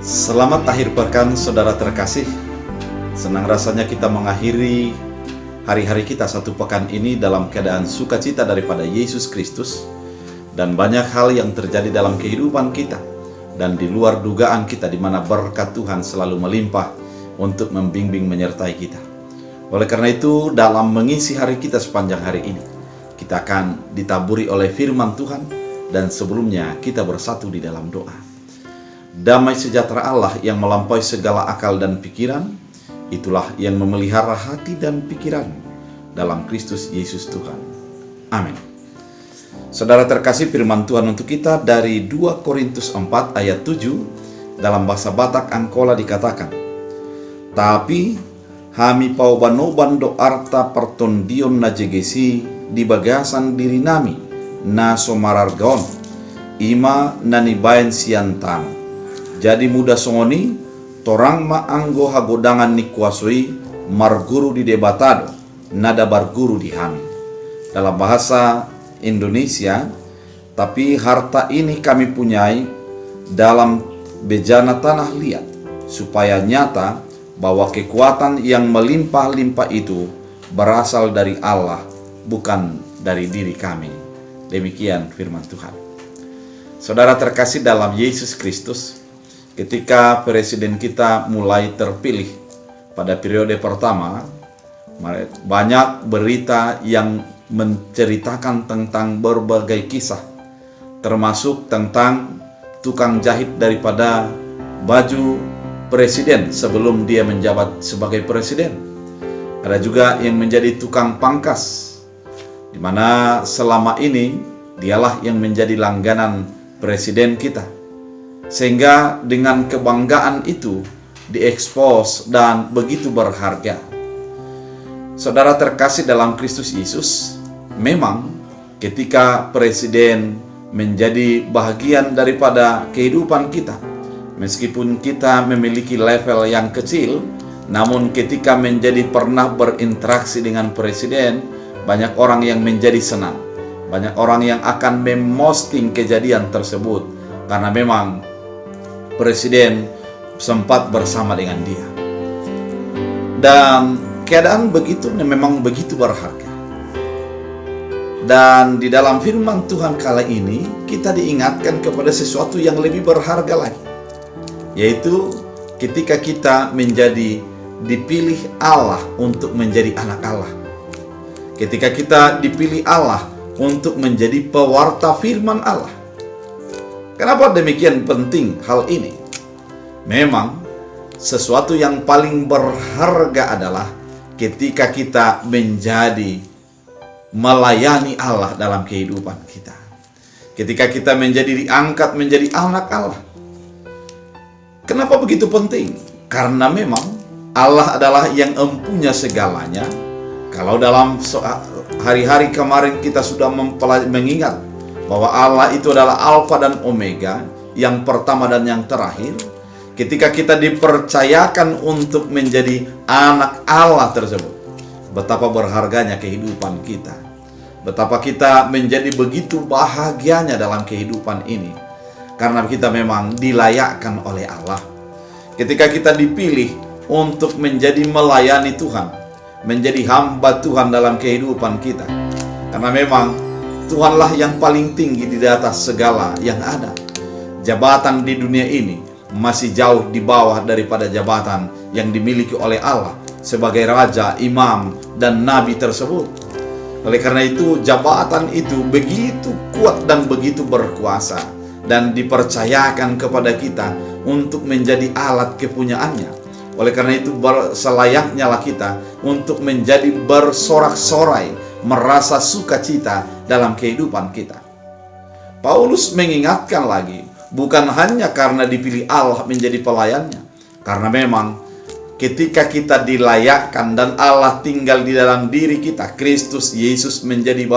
Selamat akhir pekan saudara terkasih. Senang rasanya kita mengakhiri hari-hari kita satu pekan ini dalam keadaan sukacita daripada Yesus Kristus. Dan banyak hal yang terjadi dalam kehidupan kita dan di luar dugaan kita, di mana berkat Tuhan selalu melimpah untuk membimbing menyertai kita. Oleh karena itu, dalam mengisi hari kita sepanjang hari ini, kita akan ditaburi oleh firman Tuhan, dan sebelumnya kita bersatu di dalam doa. Damai sejahtera Allah yang melampaui segala akal dan pikiran, itulah yang memelihara hati dan pikiran dalam Kristus Yesus Tuhan. Amin. Saudara terkasih, firman Tuhan untuk kita dari 2 Korintus 4 ayat 7 dalam bahasa Batak Angkola dikatakan, "Tapi hami pau banoban do arta pertondion na jegesi di bagasan diri nami na somarargon ima nanibayan siantano. Jadi muda songoni torang maanggo hagodangan ni kuasui marguru di debatado nada barguru di hami." Dalam bahasa Indonesia, tapi harta ini kami punyai dalam bejana tanah liat, supaya nyata bahwa kekuatan yang melimpah-limpah itu berasal dari Allah, bukan dari diri kami. Demikian firman Tuhan. Saudara terkasih dalam Yesus Kristus, ketika presiden kita mulai terpilih pada periode pertama, banyak berita yang menceritakan tentang berbagai kisah, termasuk tentang tukang jahit daripada baju presiden sebelum dia menjabat sebagai presiden. Ada juga yang menjadi tukang pangkas, di mana selama ini dialah yang menjadi langganan presiden kita. Sehingga dengan kebanggaan itu diekspos dan begitu berharga. Saudara terkasih dalam Kristus Yesus, memang ketika presiden menjadi bahagian daripada kehidupan kita, meskipun kita memiliki level yang kecil, namun ketika menjadi pernah berinteraksi dengan presiden, banyak orang yang menjadi senang. Banyak orang yang akan memposting kejadian tersebut karena memang presiden sempat bersama dengan dia. Dan keadaan begitu memang begitu berharga. Dan di dalam firman Tuhan kala ini kita diingatkan kepada sesuatu yang lebih berharga lagi, yaitu ketika kita menjadi dipilih Allah untuk menjadi anak Allah. Ketika kita dipilih Allah untuk menjadi pewarta firman Allah. Kenapa demikian penting hal ini? Memang sesuatu yang paling berharga adalah ketika kita menjadi melayani Allah dalam kehidupan kita. Ketika kita menjadi diangkat menjadi anak Allah. Kenapa begitu penting? Karena memang Allah adalah yang empunya segalanya. Kalau dalam hari-hari kemarin kita sudah mengingat bahwa Allah itu adalah Alfa dan Omega, yang pertama dan yang terakhir. Ketika kita dipercayakan untuk menjadi anak Allah tersebut, betapa berharganya kehidupan kita. Betapa kita menjadi begitu bahagianya dalam kehidupan ini, karena kita memang dilayakkan oleh Allah. Ketika kita dipilih untuk menjadi melayani Tuhan, menjadi hamba Tuhan dalam kehidupan kita, karena memang Tuhanlah yang paling tinggi di atas segala yang ada. Jabatan di dunia ini masih jauh di bawah daripada jabatan yang dimiliki oleh Allah sebagai raja, imam, dan nabi tersebut. Oleh karena itu, jabatan itu begitu kuat dan begitu berkuasa, dan dipercayakan kepada kita untuk menjadi alat kepunyaannya. Oleh karena itu, selayaknya lah kita untuk menjadi bersorak-sorai, merasa sukacita dalam kehidupan kita. Paulus mengingatkan lagi, bukan hanya karena dipilih Allah menjadi pelayannya, karena memang ketika kita dilayakkan dan Allah tinggal di dalam diri kita, Kristus Yesus menjadi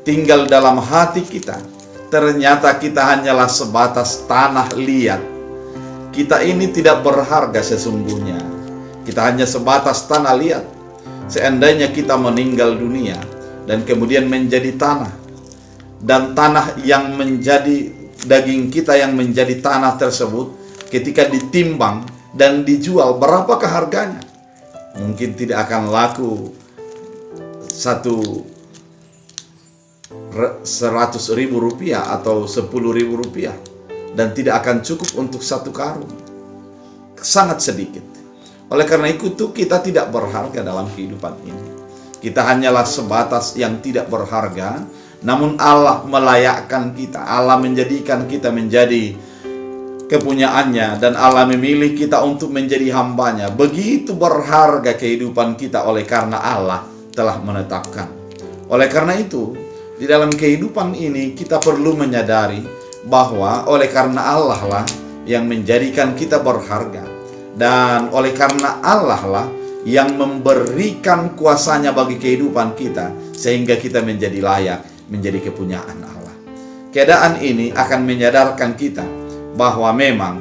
tinggal dalam hati kita, ternyata kita hanyalah sebatas tanah liat. Kita ini tidak berharga sesungguhnya. Kita hanya sebatas tanah liat. Seandainya kita meninggal dunia dan kemudian menjadi tanah, dan tanah yang menjadi daging kita yang menjadi tanah tersebut ketika ditimbang dan dijual, berapakah harganya? Mungkin tidak akan laku 100.000 rupiah atau 10.000 rupiah, dan tidak akan cukup untuk satu karung. Sangat sedikit. Oleh karena itu kita tidak berharga dalam kehidupan ini. Kita hanyalah sebatas yang tidak berharga, namun Allah melayakkan kita. Allah menjadikan kita menjadi kepunyaannya, dan Allah memilih kita untuk menjadi hambanya. Begitu berharga kehidupan kita oleh karena Allah telah menetapkan. Oleh karena itu, di dalam kehidupan ini kita perlu menyadari bahwa oleh karena Allah lah yang menjadikan kita berharga, dan oleh karena Allah lah yang memberikan kuasanya bagi kehidupan kita, sehingga kita menjadi layak menjadi kepunyaan Allah. Keadaan ini akan menyadarkan kita bahwa memang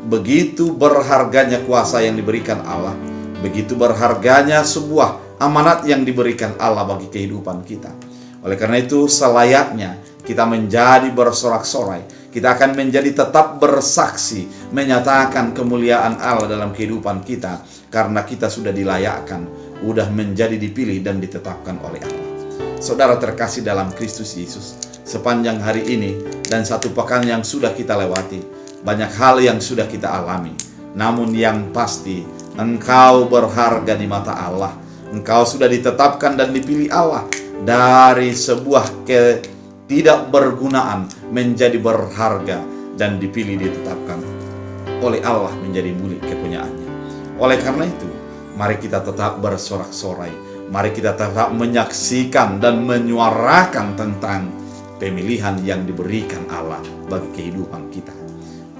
begitu berharganya kuasa yang diberikan Allah, begitu berharganya sebuah amanat yang diberikan Allah bagi kehidupan kita. Oleh karena itu selayaknya kita menjadi bersorak-sorai. Kita akan menjadi tetap bersaksi, menyatakan kemuliaan Allah dalam kehidupan kita, karena kita sudah dilayakkan, sudah menjadi dipilih dan ditetapkan oleh Allah. Saudara terkasih dalam Kristus Yesus, sepanjang hari ini dan satu pekan yang sudah kita lewati, banyak hal yang sudah kita alami. Namun yang pasti, engkau berharga di mata Allah. Engkau sudah ditetapkan dan dipilih Allah dari sebuah ketidakbergunaan menjadi berharga, dan dipilih ditetapkan oleh Allah menjadi milik kepunyaannya. Oleh karena itu, mari kita tetap bersorak-sorai. Mari kita tetap menyaksikan dan menyuarakan tentang pemilihan yang diberikan Allah bagi kehidupan kita.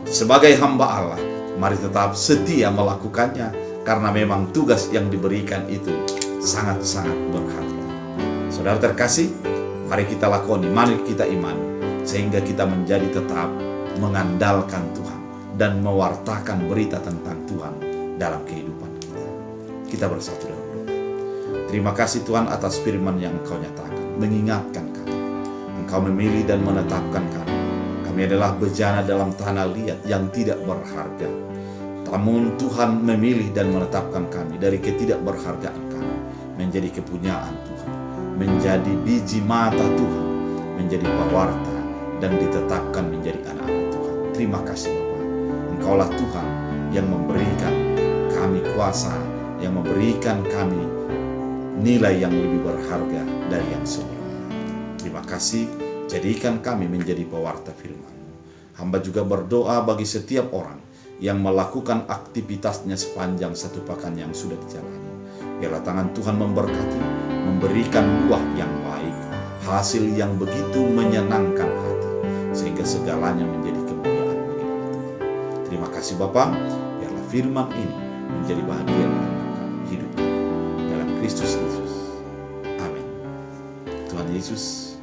Sebagai hamba Allah, mari tetap setia melakukannya, karena memang tugas yang diberikan itu sangat-sangat berharga. Saudara terkasih, mari kita lakoni, mari kita imani, sehingga kita menjadi tetap mengandalkan Tuhan dan mewartakan berita tentang Tuhan dalam kehidupan kita. Kita bersatu dalam doa. Terima kasih Tuhan atas firman yang Engkau nyatakan, mengingatkan kami. Engkau memilih dan menetapkan kami. Kami adalah bejana dalam tanah liat yang tidak berharga. Namun Tuhan memilih dan menetapkan kami dari ketidakberhargaan kami menjadi kepunyaan Tuhan, menjadi biji mata Tuhan, menjadi pewarta, dan ditetapkan menjadi anak-anak Tuhan. Terima kasih Bapa. Engkaulah Tuhan yang memberikan kami kuasa, yang memberikan kami nilai yang lebih berharga dari yang sebelumnya. Terima kasih, jadikan kami menjadi pewarta firman-Mu. Hamba juga berdoa bagi setiap orang yang melakukan aktivitasnya sepanjang satu pekan yang sudah dijalani. Biarlah tangan Tuhan memberkati, memberikan buah yang baik, hasil yang begitu menyenangkan hati, sehingga segalanya menjadi kemuliaan bagi nama Tuhan. Terima kasih Bapa, biarlah firman ini menjadi bahagian hidup dalam Kristus Yesus. Amin. Tuhan Yesus